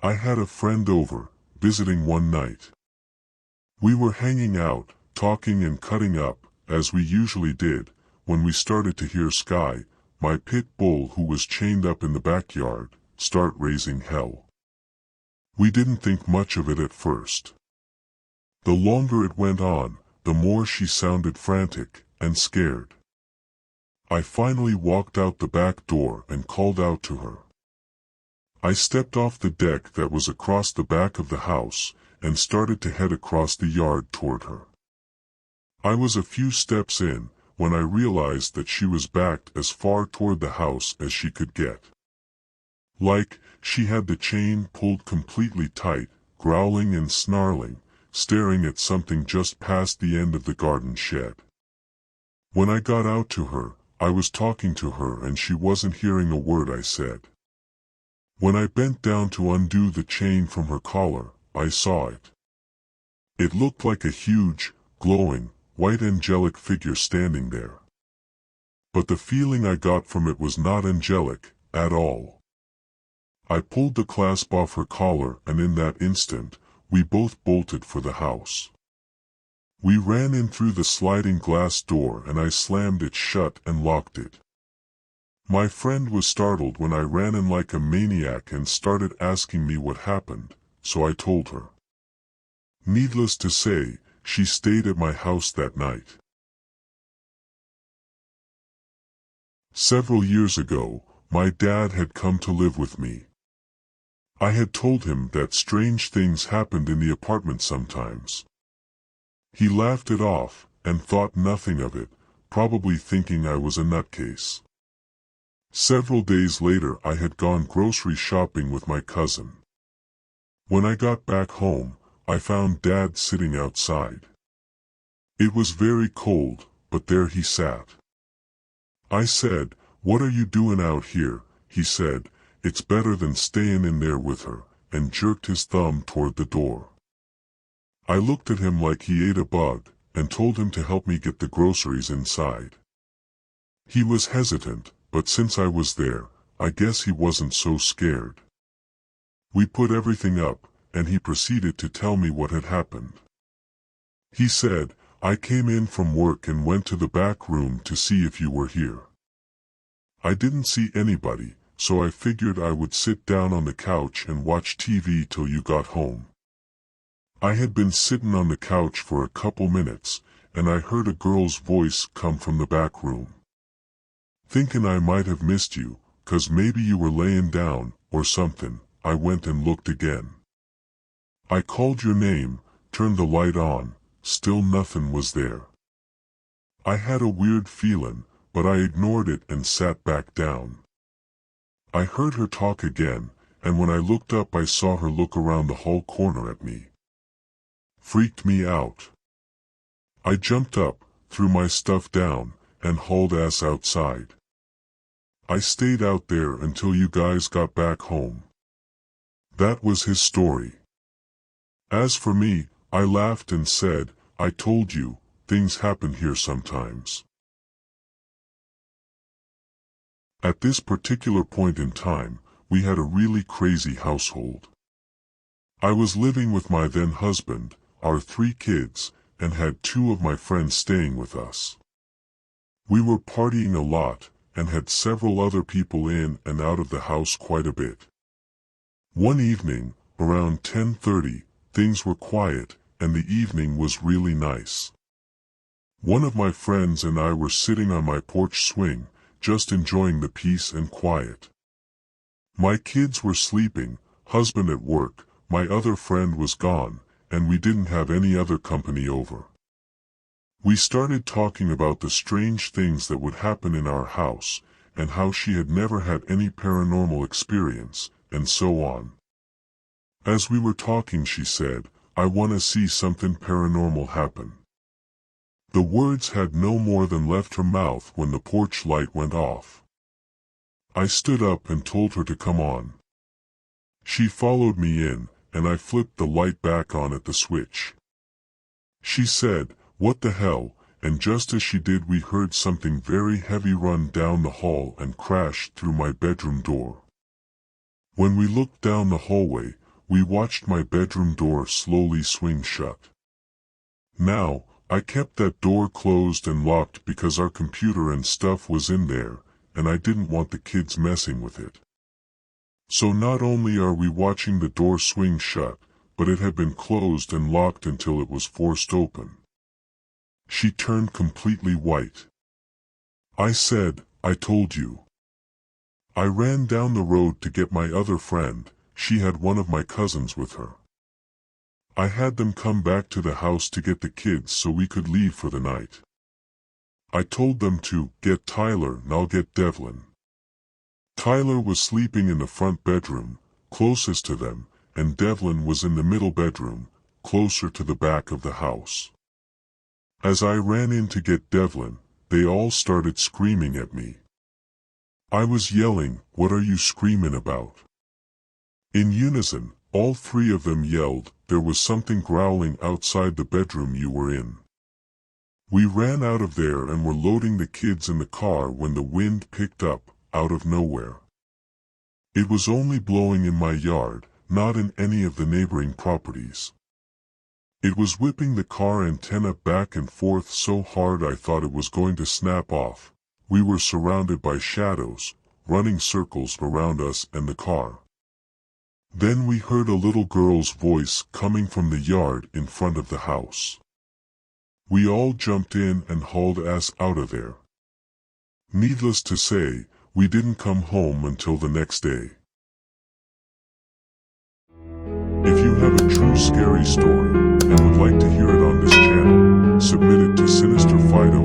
I had a friend over, visiting one night. We were hanging out, talking and cutting up, as we usually did, when we started to hear Sky, my pit bull who was chained up in the backyard, start raising hell. We didn't think much of it at first. The longer it went on, the more she sounded frantic and scared. I finally walked out the back door and called out to her. I stepped off the deck that was across the back of the house and started to head across the yard toward her. I was a few steps in when I realized that she was backed as far toward the house as she could get. Like, she had the chain pulled completely tight, growling and snarling, staring at something just past the end of the garden shed. When I got out to her, I was talking to her and she wasn't hearing a word I said. When I bent down to undo the chain from her collar, I saw it. It looked like a huge, glowing, white angelic figure standing there. But the feeling I got from it was not angelic, at all. I pulled the clasp off her collar and in that instant, we both bolted for the house. We ran in through the sliding glass door and I slammed it shut and locked it. My friend was startled when I ran in like a maniac and started asking me what happened, so I told her. Needless to say, she stayed at my house that night. Several years ago, my dad had come to live with me. I had told him that strange things happened in the apartment sometimes. He laughed it off and thought nothing of it, probably thinking I was a nutcase. Several days later I had gone grocery shopping with my cousin. When I got back home, I found Dad sitting outside. It was very cold, but there he sat. I said, "What are you doing out here?" He said, "It's better than staying in there with her," and jerked his thumb toward the door. I looked at him like he ate a bug, and told him to help me get the groceries inside. He was hesitant, but since I was there, I guess he wasn't so scared. We put everything up, and he proceeded to tell me what had happened. He said, "I came in from work and went to the back room to see if you were here. I didn't see anybody, so I figured I would sit down on the couch and watch TV till you got home. I had been sitting on the couch for a couple minutes, and I heard a girl's voice come from the back room. Thinking I might have missed you, 'cause maybe you were laying down, or something, I went and looked again. I called your name, turned the light on, still nothing was there. I had a weird feeling, but I ignored it and sat back down. I heard her talk again, and when I looked up I saw her look around the hall corner at me. Freaked me out. I jumped up, threw my stuff down, and hauled ass outside. I stayed out there until you guys got back home." That was his story. As for me, I laughed and said, "I told you, things happen here sometimes." At this particular point in time, we had a really crazy household. I was living with my then husband, our 3 kids, and had 2 of my friends staying with us. We were partying a lot, and had several other people in and out of the house quite a bit. One evening, around 10:30, things were quiet, and the evening was really nice. One of my friends and I were sitting on my porch swing, just enjoying the peace and quiet. My kids were sleeping, husband at work, my other friend was gone, and we didn't have any other company over. We started talking about the strange things that would happen in our house, and how she had never had any paranormal experience, and so on. As we were talking she said, "I want to see something paranormal happen." The words had no more than left her mouth when the porch light went off. I stood up and told her to come on. She followed me in, and I flipped the light back on at the switch. She said, "What the hell?" and just as she did we heard something very heavy run down the hall and crash through my bedroom door. When we looked down the hallway, we watched my bedroom door slowly swing shut. Now, I kept that door closed and locked because our computer and stuff was in there, and I didn't want the kids messing with it. So not only are we watching the door swing shut, but it had been closed and locked until it was forced open. She turned completely white. I said, "I told you." I ran down the road to get my other friend. She had one of my cousins with her. I had them come back to the house to get the kids so we could leave for the night. I told them to get Tyler and I'll get Devlin. Tyler was sleeping in the front bedroom, closest to them, and Devlin was in the middle bedroom, closer to the back of the house. As I ran in to get Devlin, they all started screaming at me. I was yelling, "What are you screaming about?" In unison, all three of them yelled, "There was something growling outside the bedroom you were in." We ran out of there and were loading the kids in the car when the wind picked up, out of nowhere. It was only blowing in my yard, not in any of the neighboring properties. It was whipping the car antenna back and forth so hard I thought it was going to snap off. We were surrounded by shadows, running circles around us and the car. Then we heard a little girl's voice coming from the yard in front of the house. We all jumped in and hauled ass out of there. Needless to say, we didn't come home until the next day. If you have a true scary story, and would like to hear it on this channel, submit it to SinisterFido